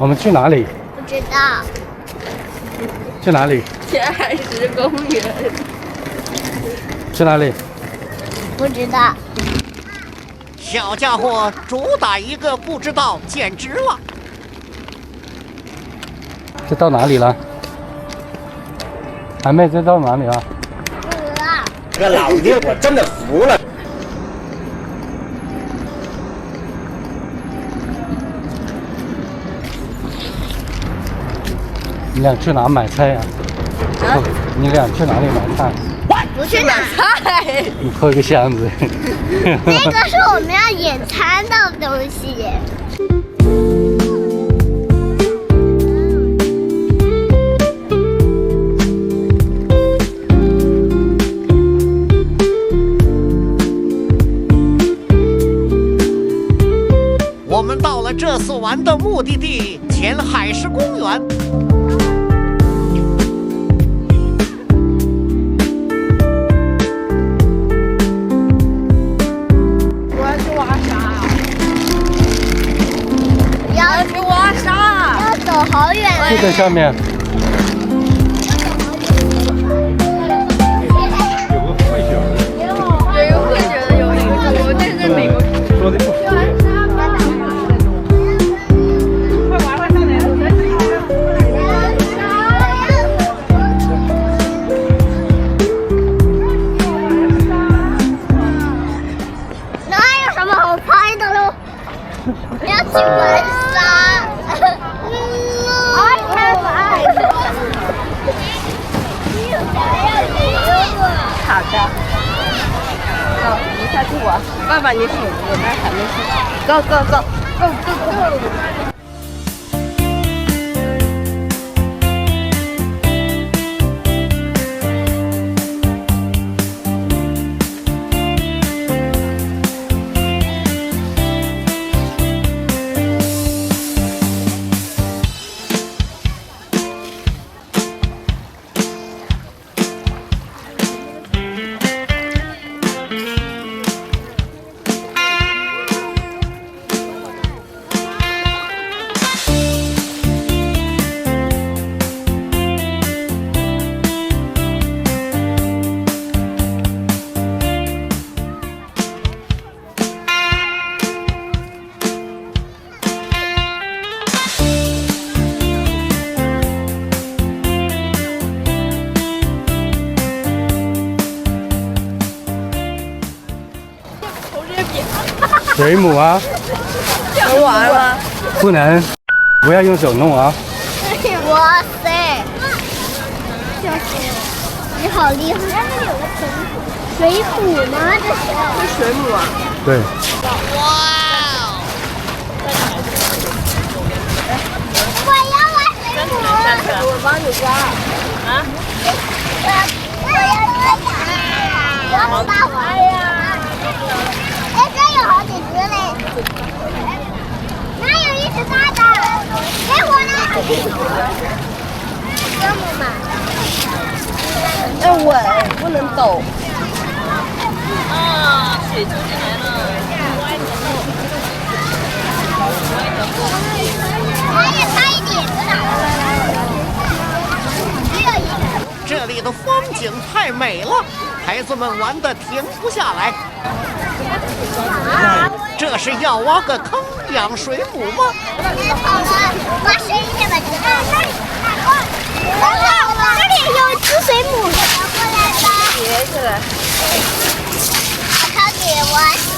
我们去哪里？不知道。去哪里？前海石公园。去哪里？不知道。小家伙主打一个不知道，简直了！这到哪里了？韩妹，这到哪里了？不知道。这个老爹，我真的服了。你俩去哪买菜呀？你俩去哪里买菜？不去买菜。你拖一个箱子。那个是我们要野餐的东西。我们到了这次玩的目的地——前海石公园。我要去挖沙。要去挖沙。要走好远。就在下面。有个会学的。有一个会觉得有一个，但是美国说的不。要去玩沙。好的。走，你下去玩。爸爸，你请，我们还没去。Go go go go go go。水母啊！能玩了。不能，不要用手弄啊！哇塞！你好厉害！那里有个水母吗？是水母啊。对。我要玩水母。我帮你抓。啊？我要抓。我把我呀！哎，这有好几只嘞。哪有一只大的？给我呢。水母嘛。要稳，不能抖。啊，水冲进来了。差一点。这里的风景太美了，孩子们玩得停不下来。这是要挖个坑养水母吗？好了，挖深一点吧。这里有一只水母。过来吧。别起来。他给我。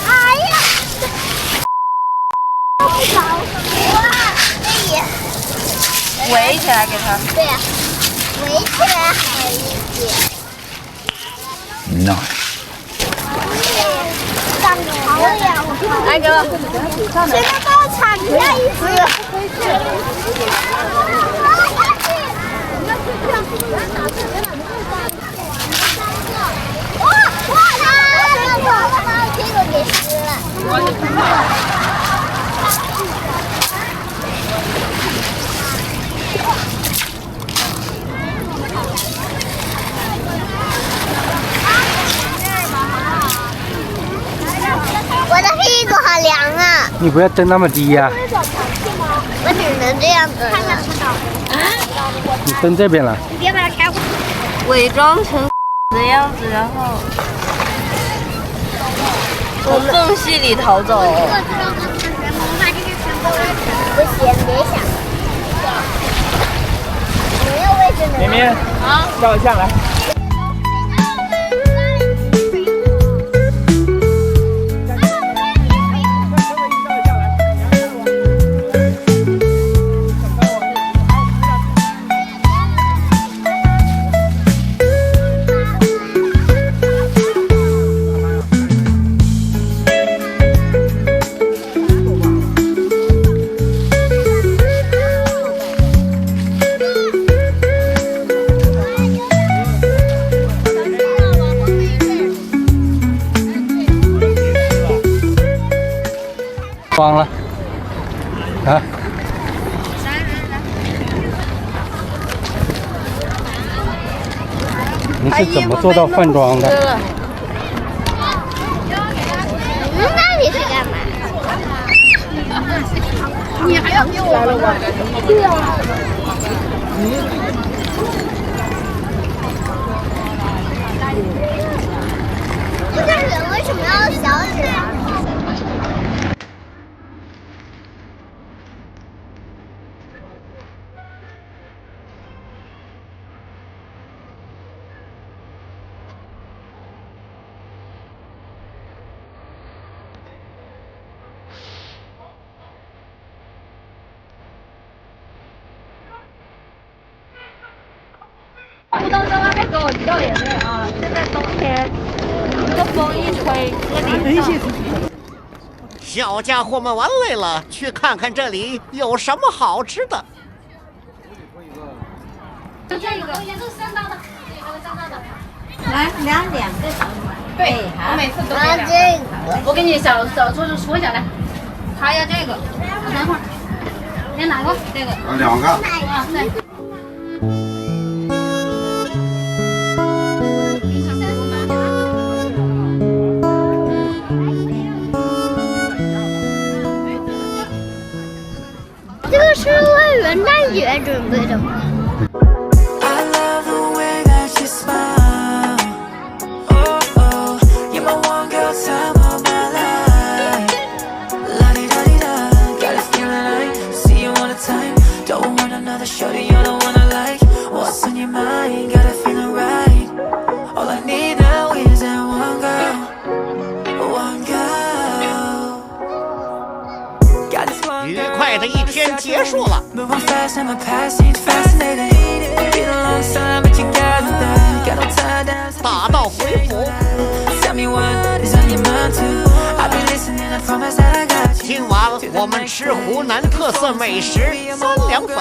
哎呀！哇，这也。围起来给他。对呀，围起来好一点。Nice。长好呀！来给我。谁能帮我铲下一只？哇！他把我这个给撕了。我的屁股好凉啊！你不要蹬那么低呀、找螃蟹吗？我只能这样子了。你蹬这边来。你别把它开过。伪装成的样子，然后从缝隙里逃走。我知道这是什么，我把这个全部不行，别想。没有位置能。绵绵，啊，照相来。慌了，啊！你是怎么做到换装的？那你是干嘛？你还要给我来了吗？对啊。这个人为什么要小指啊？不能在外面给我掉眼泪啊！现在冬天，这个风一吹，这个脸上。小家伙们玩累了，去看看这里有什么好吃的。这个也是三刀的，三刀的。来两个。对，我每次都拿这个。我给你小说一下来，他要这个，等会儿，你哪个？这个。2个。啊，对。这个是为元旦节准备的吗？愉快的一天结束了。打道回府。今晚我们吃湖南特色美食3凉粉。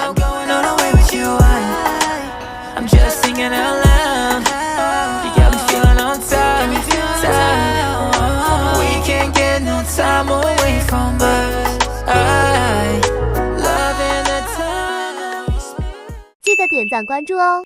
记得点赞关注哦。